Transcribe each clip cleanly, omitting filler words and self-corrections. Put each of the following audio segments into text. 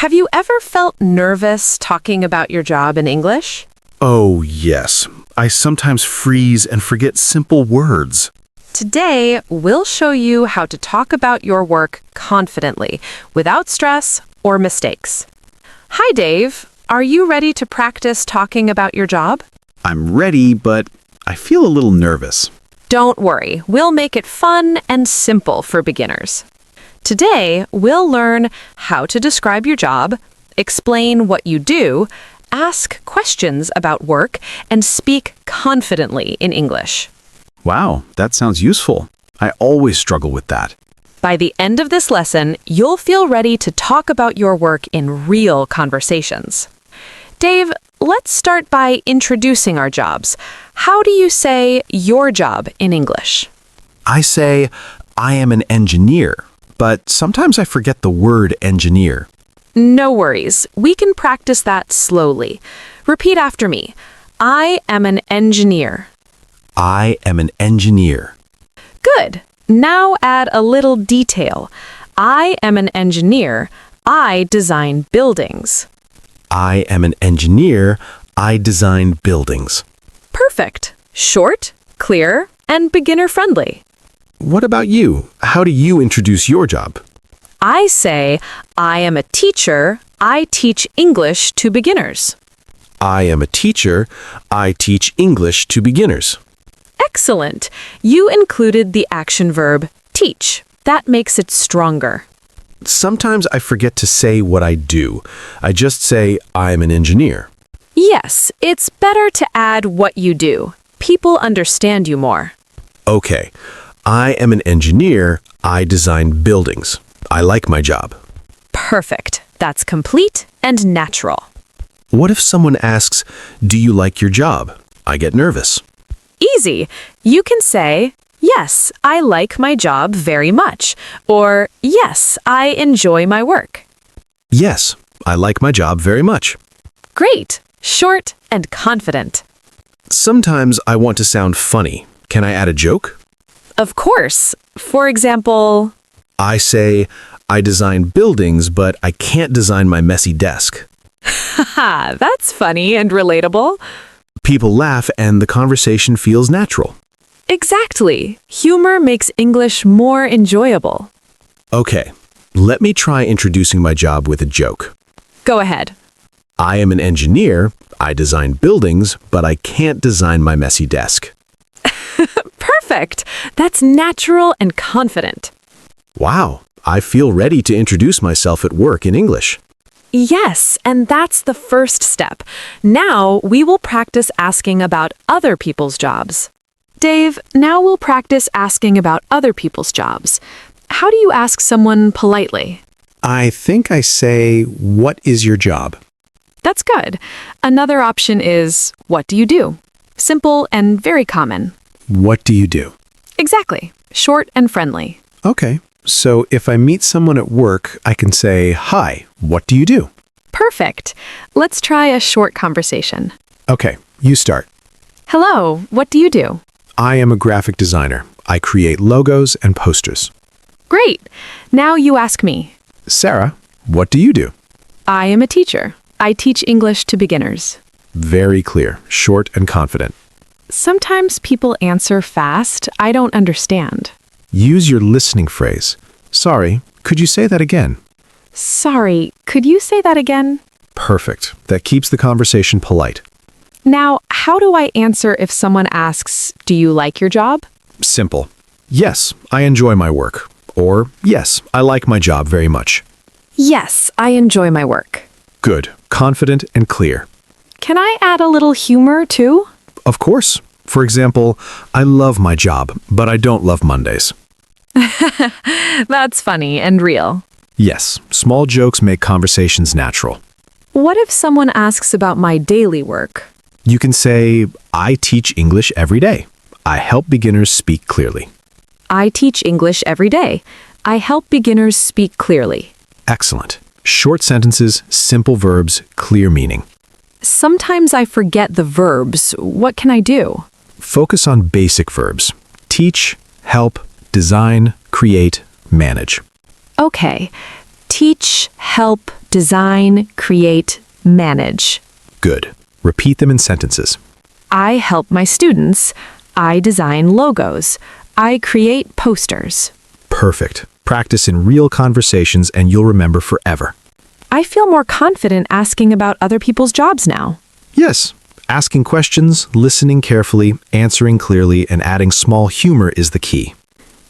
Have you ever felt nervous talking about your job in English? Oh, yes. I sometimes freeze and forget simple words. Today, we'll show you how to talk about your work confidently, without stress or mistakes. Hi, Dave. Are you ready to practice talking about your job? I'm ready, but I feel a little nervous. Don't worry, we'll make it fun and simple for beginners. Today, we'll learn how to describe your job, explain what you do, ask questions about work, and speak confidently in English. Wow, that sounds useful. I always struggle with that. By the end of this lesson, you'll feel ready to talk about your work in real conversations. Dave, let's start by introducing our jobs. How do you say your job in English? I say, I am an engineer, but sometimes I forget the word engineer. No worries. We can practice that slowly. Repeat after me. I am an engineer. I am an engineer. Good. Now add a little detail. I am an engineer. I design buildings. I am an engineer. I design buildings. Perfect. Short, clear, and beginner-friendly. What about you? How do you introduce your job? I say, I am a teacher. I teach English to beginners. I am a teacher. I teach English to beginners. Excellent. You included the action verb teach. That makes it stronger. Sometimes I forget to say what I do. I just say, I'm an engineer. Yes, it's better to add what you do. People understand you more. Okay, I am an engineer. I design buildings. I like my job. Perfect. That's complete and natural. What if someone asks, do you like your job? I get nervous. Easy. You can say, yes, I like my job very much. Or, yes, I enjoy my work. Yes, I like my job very much. Great. Short and confident. Sometimes I want to sound funny. Can I add a joke? Of course. For example, I say, I design buildings, but I can't design my messy desk. haha, that's funny and relatable. People laugh and the conversation feels natural. Exactly. Humor makes English more enjoyable. Okay, let me try introducing my job with a joke. Go ahead. I am an engineer. I design buildings, but I can't design my messy desk. Perfect. That's natural and confident. Wow, I feel ready to introduce myself at work in English. Yes, and that's the first step. Now we will practice asking about other people's jobs. Dave, now we'll practice asking about other people's jobs. How do you ask someone politely? I think I say, what is your job? That's good. Another option is, what do you do? Simple and very common. What do you do? Exactly. Short and friendly. Okay, so if I meet someone at work, I can say, hi, what do you do? Perfect. Let's try a short conversation. Okay, you start. Hello, what do you do? I am a graphic designer. I create logos and posters. Great. Now you ask me. Sarah, what do you do? I am a teacher. I teach English to beginners. Very clear, short and confident. Sometimes people answer fast. I don't understand. Use your listening phrase. Sorry, could you say that again? Sorry, could you say that again? Perfect. That keeps the conversation polite. Now, how do I answer if someone asks, do you like your job? Simple. Yes, I enjoy my work. Or, yes, I like my job very much. Yes, I enjoy my work. Good, confident, and clear. Can I add a little humor too? Of course. For example, I love my job, but I don't love Mondays. That's funny and real. Yes, small jokes make conversations natural. What if someone asks about my daily work? You can say, I teach English every day. I help beginners speak clearly. I teach English every day. I help beginners speak clearly. Excellent. Short sentences, simple verbs, clear meaning. Sometimes I forget the verbs. What can I do? Focus on basic verbs. Teach, help, design, create, manage. Okay. Teach, help, design, create, manage. Good. Repeat them in sentences. I help my students. I design logos. I create posters. Perfect. Practice in real conversations and you'll remember forever. I feel more confident asking about other people's jobs now. Yes. Asking questions, listening carefully, answering clearly, and adding small humor is the key.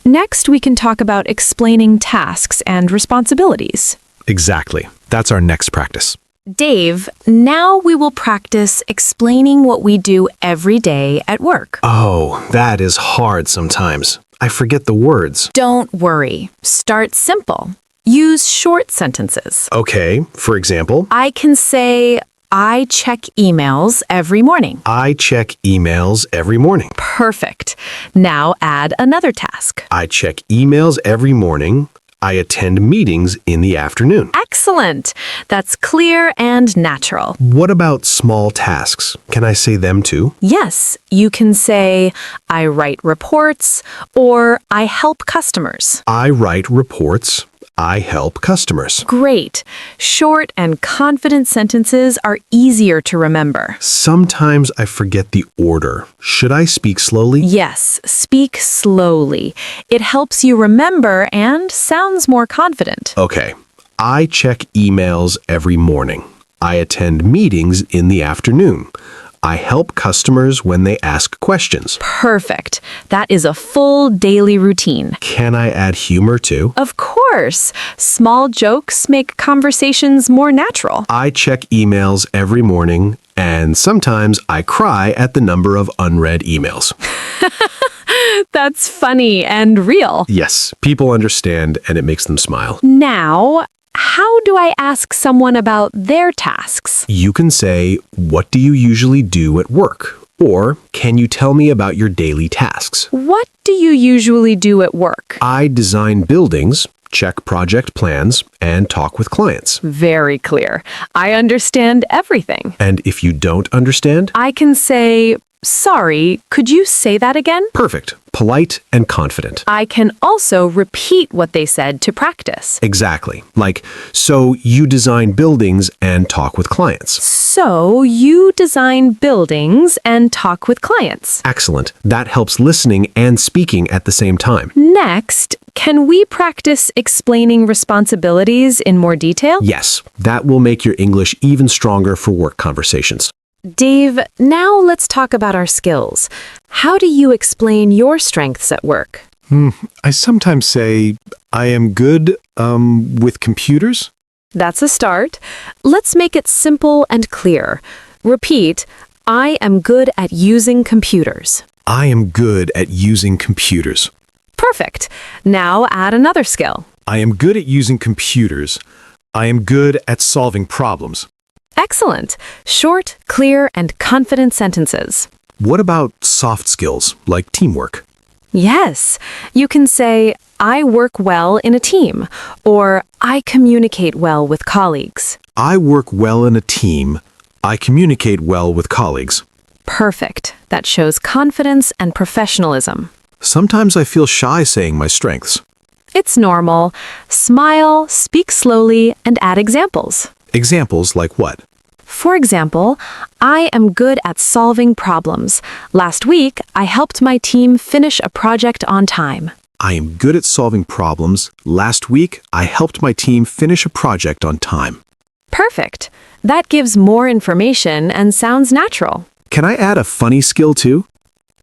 Next, we can talk about explaining tasks and responsibilities. Exactly. That's our next practice. Dave, now we will practice explaining what we do every day at work. Oh, that is hard sometimes. I forget the words. Don't worry. Start simple. Use short sentences. Okay, for example, I can say, I check emails every morning. I check emails every morning. Perfect. Now add another task. I check emails every morning. I attend meetings in the afternoon. Excellent. That's clear and natural. What about small tasks? Can I say them too? Yes, you can say, I write reports, or I help customers. I write reports. I help customers. Great. Short and confident sentences are easier to remember. Sometimes I forget the order. Should I speak slowly? Yes, speak slowly. It helps you remember and sounds more confident. Okay. I check emails every morning. I attend meetings in the afternoon. I help customers when they ask questions. Perfect. That is a full daily routine. Can I add humor too? Of course. Small jokes make conversations more natural. I check emails every morning, and sometimes I cry at the number of unread emails. That's funny and real. Yes, people understand and it makes them smile. Now, how do I ask someone about their tasks? You can say, "What do you usually do at work?" Or, "Can you tell me about your daily tasks?" What do you usually do at work? I design buildings, check project plans, and talk with clients. Very clear. I understand everything. And if you don't understand, I can say, sorry, could you say that again? perfect, polite, and confident. I can also repeat what they said to practice. Exactly. Like, so you design buildings and talk with clients. So you design buildings and talk with clients. Excellent. That helps listening and speaking at the same time. Next, can we practice explaining responsibilities in more detail? Yes, that will make your English even stronger for work conversations. Dave, now let's talk about our skills. How do you explain your strengths at work? I sometimes say, I am good with computers. That's a start. Let's make it simple and clear. Repeat, I am good at using computers. I am good at using computers. Perfect. Now add another skill. I am good at using computers. I am good at solving problems. Excellent. Short, clear, and confident sentences. What about soft skills, like teamwork? Yes. You can say, I work well in a team, or I communicate well with colleagues. I work well in a team. I communicate well with colleagues. Perfect. That shows confidence and professionalism. Sometimes I feel shy saying my strengths. It's normal. Smile, speak slowly, and add examples. Examples like what? For example, I am good at solving problems. Last week, I helped my team finish a project on time. I am good at solving problems. Last week, I helped my team finish a project on time. Perfect. That gives more information and sounds natural. Can I add a funny skill too?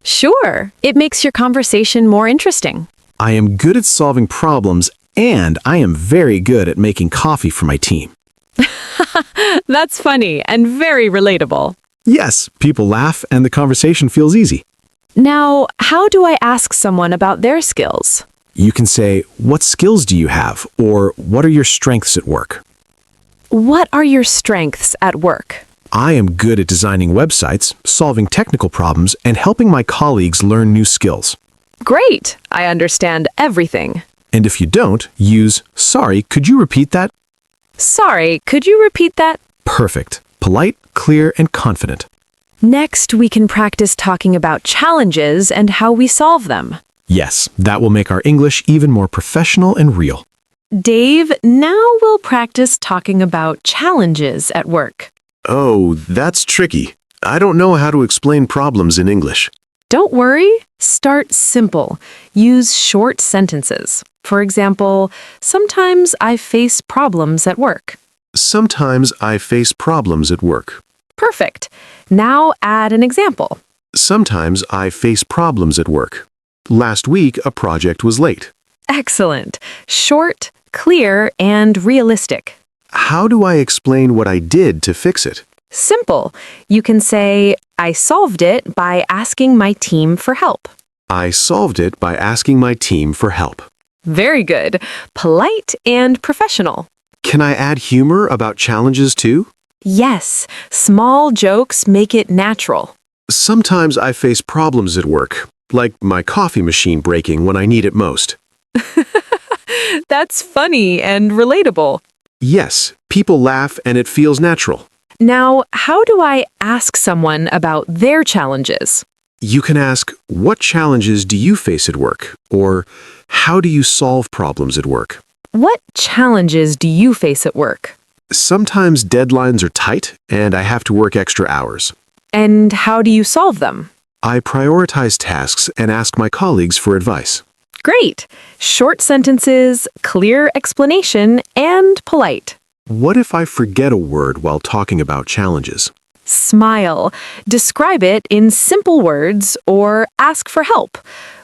Sure, it makes your conversation more interesting. I am good at solving problems, and I am very good at making coffee for my team. That's funny and very relatable. Yes, people laugh and the conversation feels easy. Now, how do I ask someone about their skills? You can say, "What skills do you have?" or "What are your strengths at work?" What are your strengths at work? I am good at designing websites, solving technical problems, and helping my colleagues learn new skills. Great! I understand everything. And if you don't, use, "Sorry, could you repeat that?" Sorry, could you repeat that? Perfect. Polite, clear, and confident. Next, we can practice talking about challenges and how we solve them. Yes, that will make our English even more professional and real. Dave, now we'll practice talking about challenges at work. Oh, that's tricky. I don't know how to explain problems in English. Don't worry. Start simple. Use short sentences. For example, sometimes I face problems at work. Sometimes I face problems at work. Perfect. Now add an example. Sometimes I face problems at work. Last week, a project was late. Excellent. Short, clear, and realistic. How do I explain what I did to fix it? Simple. You can say, I solved it by asking my team for help. I solved it by asking my team for help. Very good. Polite and professional. Can I add humor about challenges too? Yes, small jokes make it natural. Sometimes I face problems at work, like my coffee machine breaking when I need it most. That's funny and relatable. Yes, people laugh and it feels natural. Now, how do I ask someone about their challenges? You can ask, what challenges do you face at work? Or, how do you solve problems at work? What challenges do you face at work? Sometimes deadlines are tight and I have to work extra hours. And how do you solve them? I prioritize tasks and ask my colleagues for advice. Great! Short sentences, clear explanation, and polite. What if I forget a word while talking about challenges? Smile. Describe it in simple words or ask for help.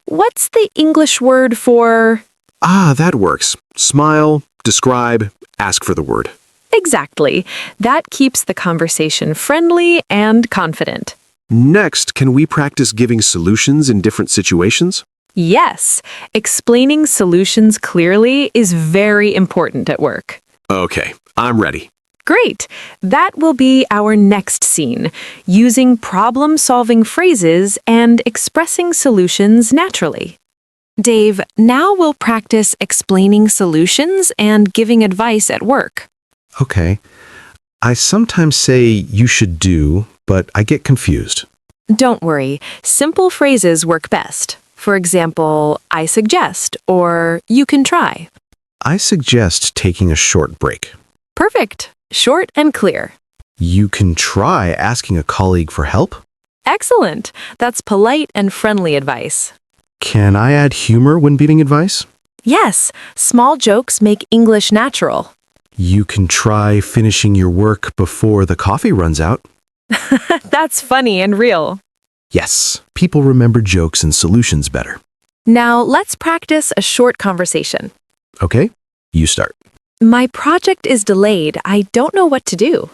What's the English word for... Ah, that works. Smile, describe, ask for the word. Exactly. That keeps the conversation friendly and confident. Next, can we practice giving solutions in different situations? Yes, explaining solutions clearly is very important at work. Okay, I'm ready. Great! That will be our next scene, using problem-solving phrases and expressing solutions naturally. Dave, now we'll practice explaining solutions and giving advice at work. Okay. I sometimes say you should do, but I get confused. Don't worry, simple phrases work best. For example, I suggest, or you can try. I suggest taking a short break. Perfect. Short and clear. You can try asking a colleague for help. Excellent. That's polite and friendly advice. Can I add humor when giving advice? Yes, small jokes make English natural. You can try finishing your work before the coffee runs out. That's funny and real. Yes, people remember jokes and solutions better. Now, let's practice a short conversation. Okay, you start. My project is delayed. I don't know what to do.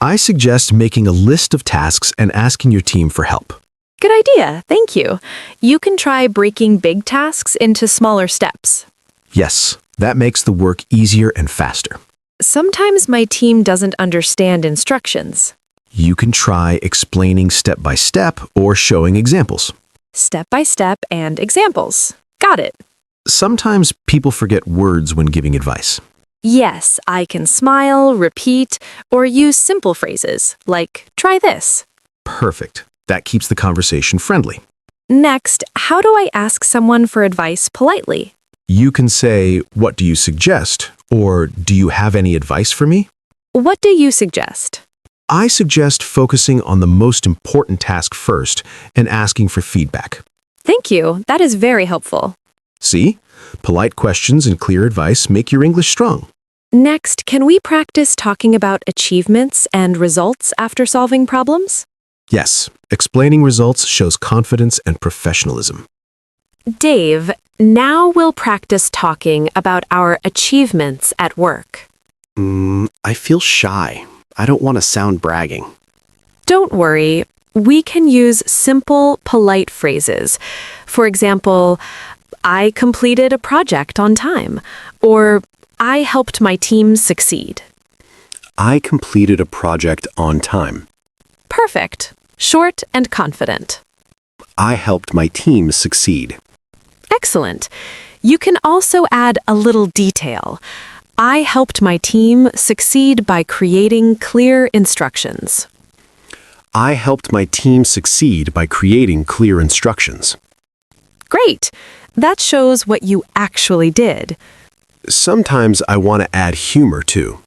I suggest making a list of tasks and asking your team for help. Good idea. Thank you. You can try breaking big tasks into smaller steps. Yes, that makes the work easier and faster. Sometimes my team doesn't understand instructions. You can try explaining step by step or showing examples. Step by step and examples. Got it. Sometimes people forget words when giving advice. Yes, I can smile, repeat, or use simple phrases like, try this. Perfect. That keeps the conversation friendly. Next, how do I ask someone for advice politely? You can say, what do you suggest? Or do you have any advice for me? What do you suggest? I suggest focusing on the most important task first and asking for feedback. Thank you. That is very helpful. See? Polite questions and clear advice make your English strong. Next, can we practice talking about achievements and results after solving problems? Yes, explaining results shows confidence and professionalism. Dave, now we'll practice talking about our achievements at work. I feel shy. I don't want to sound bragging. Don't worry. We can use simple, polite phrases. For example, I completed a project on time, or I helped my team succeed. I completed a project on time. Perfect. Short and confident. I helped my team succeed. Excellent. You can also add a little detail. I helped my team succeed by creating clear instructions. I helped my team succeed by creating clear instructions. Great! That shows what you actually did. Sometimes I want to add humor too.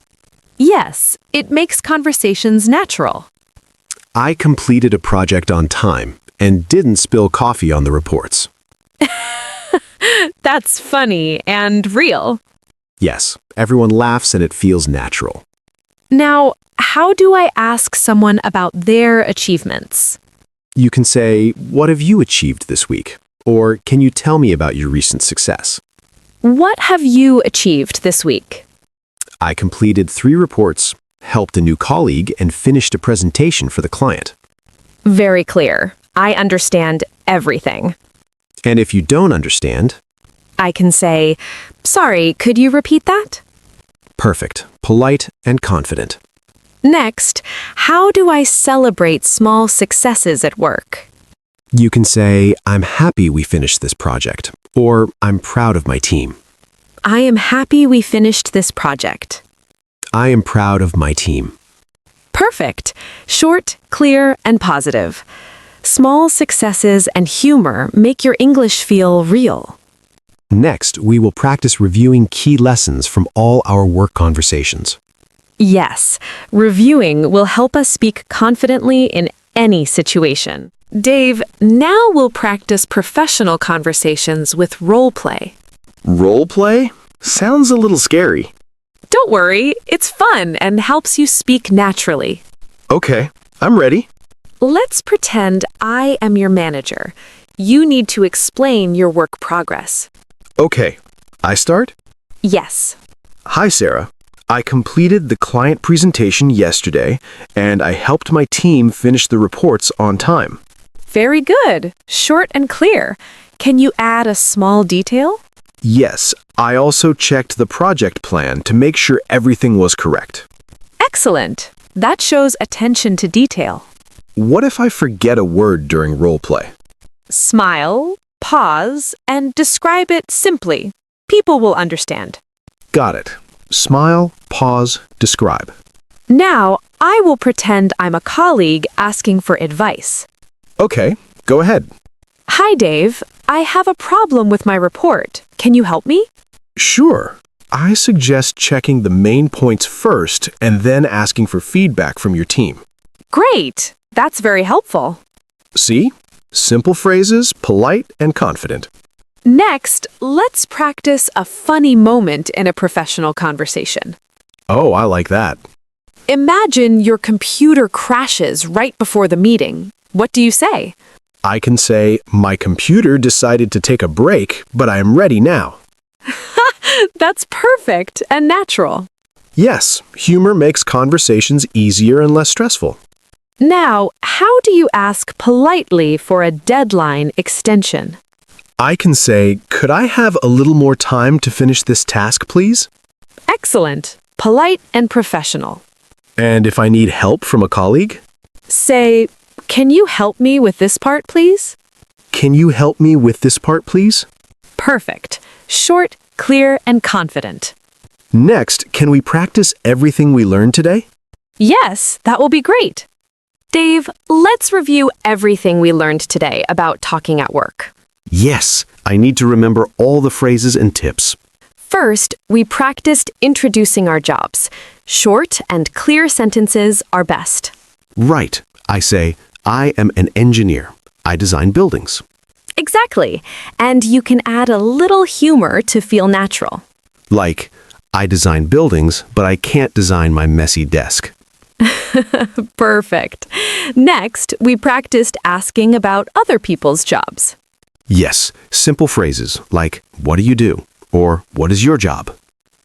Yes, it makes conversations natural. I completed a project on time and didn't spill coffee on the reports. That's funny and real. Yes, everyone laughs and it feels natural. Now, how do I ask someone about their achievements? You can say, "What have you achieved this week?" Or, "Can you tell me about your recent success?" What have you achieved this week? I completed 3 reports, helped a new colleague, and finished a presentation for the client. Very clear. I understand everything. And if you don't understand, I can say, sorry, could you repeat that? perfect, polite, and confident. Next, how do I celebrate small successes at work? You can say, "I'm happy we finished this project," or "I'm proud of my team." I am happy we finished this project. I am proud of my team. Perfect. Short, clear, and positive. Small successes and humor make your English feel real. Next, we will practice reviewing key lessons from all our work conversations. Yes, reviewing will help us speak confidently in any situation. Dave, now we'll practice professional conversations with role play. Role play? Sounds a little scary. Don't worry, it's fun and helps you speak naturally. Okay, I'm ready. Let's pretend I am your manager. You need to explain your work progress. Okay, I start? Yes. Hi, Sarah. I completed the client presentation yesterday, and I helped my team finish the reports on time. Very good. Short and clear. Can you add a small detail? Yes, I also checked the project plan to make sure everything was correct. Excellent. That shows attention to detail. What if I forget a word during role play? Smile, pause, and describe it simply. People will understand. Got it. Smile, pause, describe. Now, I will pretend I'm a colleague asking for advice. Okay, go ahead. Hi, Dave. I have a problem with my report. Can you help me? Sure. I suggest checking the main points first and then asking for feedback from your team. Great. That's very helpful. See? Simple phrases, polite and confident. Next, let's practice a funny moment in a professional conversation. Oh, I like that. Imagine your computer crashes right before the meeting. What do you say? I can say, "My computer decided to take a break, but I am ready now." That's perfect and natural. Yes, humor makes conversations easier and less stressful. Now, how do you ask politely for a deadline extension? I can say, "Could I have a little more time to finish this task, please?" Excellent. Polite and professional. And if I need help from a colleague, Say, can you help me with this part, please? "Can you help me with this part, please?" Perfect. Short, clear, and confident. Next, can we practice everything we learned today? Yes, that will be great. Dave, let's review everything we learned today about talking at work. Yes, I need to remember all the phrases and tips. First, we practiced introducing our jobs. Short and clear sentences are best. Right. I say, "I am an engineer. I design buildings." Exactly. And you can add a little humor to feel natural. Like, "I design buildings, but I can't design my messy desk." Perfect. Next, we practiced asking about other people's jobs. Yes, simple phrases like, "What do you do?" or "What is your job?"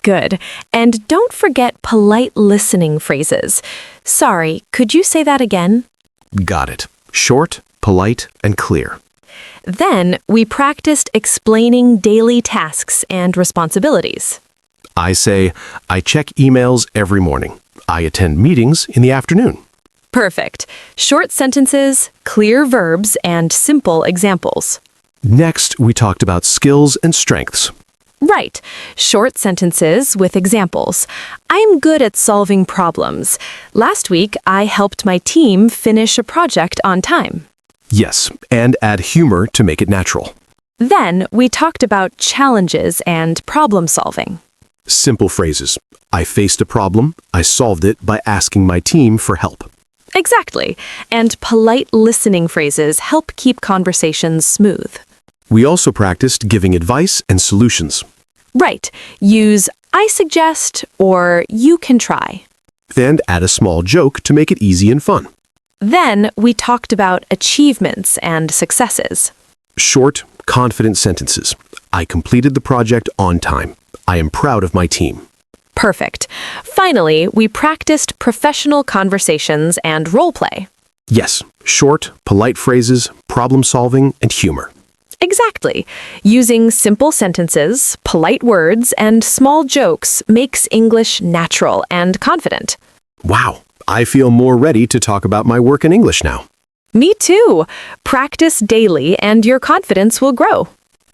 Good. And don't forget polite listening phrases. Sorry, could you say that again? Got it. Short, polite, and clear. Then we practiced explaining daily tasks and responsibilities. I say, "I check emails every morning. I attend meetings in the afternoon." Perfect. Short sentences, clear verbs, and simple examples. Next, we talked about skills and strengths. Right. Short sentences with examples. I'm good at solving problems. Last week, I helped my team finish a project on time. Yes, and add humor to make it natural. Then we talked about challenges and problem solving. Simple phrases. I faced a problem. I solved it by asking my team for help. Exactly. And polite listening phrases help keep conversations smooth. We also practiced giving advice and solutions. Right. Use I suggest or you can try. And add a small joke to make it easy and fun. Then we talked about achievements and successes. Short, confident sentences. I completed the project on time. I am proud of my team. Perfect. Finally, we practiced professional conversations and role play. Yes, short, polite phrases, problem solving, and humor. Exactly. Using simple sentences, polite words, and small jokes makes English natural and confident. Wow, I feel more ready to talk about my work in English now. Me too. Practice daily and your confidence will grow.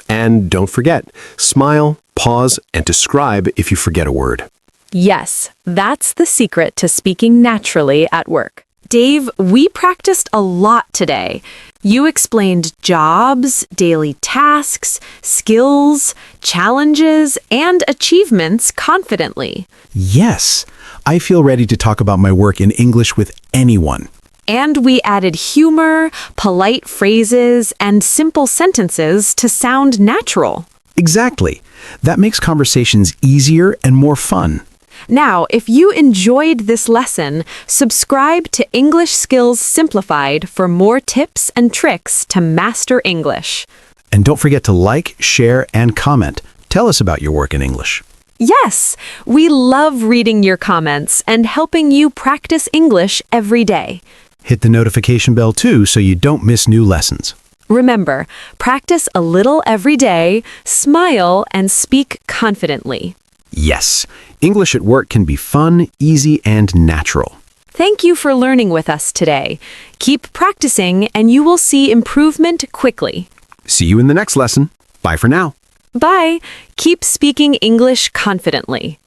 And don't forget, smile, pause, and describe if you forget a word. Yes, that's the secret to speaking naturally at work. Dave, we practiced a lot today. You explained jobs, daily tasks, skills, challenges, and achievements confidently. Yes, I feel ready to talk about my work in English with anyone. And we added humor, polite phrases, and simple sentences to sound natural. Exactly. That makes conversations easier and more fun. Now, if you enjoyed this lesson, subscribe to English Skills Simplified for more tips and tricks to master English. And don't forget to like, share, and comment. Tell us about your work in English. Yes, we love reading your comments and helping you practice English every day. Hit the notification bell too so you don't miss new lessons. Remember, practice a little every day, smile, and speak confidently. Yes, English at work can be fun, easy, and natural. Thank you for learning with us today. Keep practicing and you will see improvement quickly. See you in the next lesson. Bye for now. Bye. Keep speaking English confidently.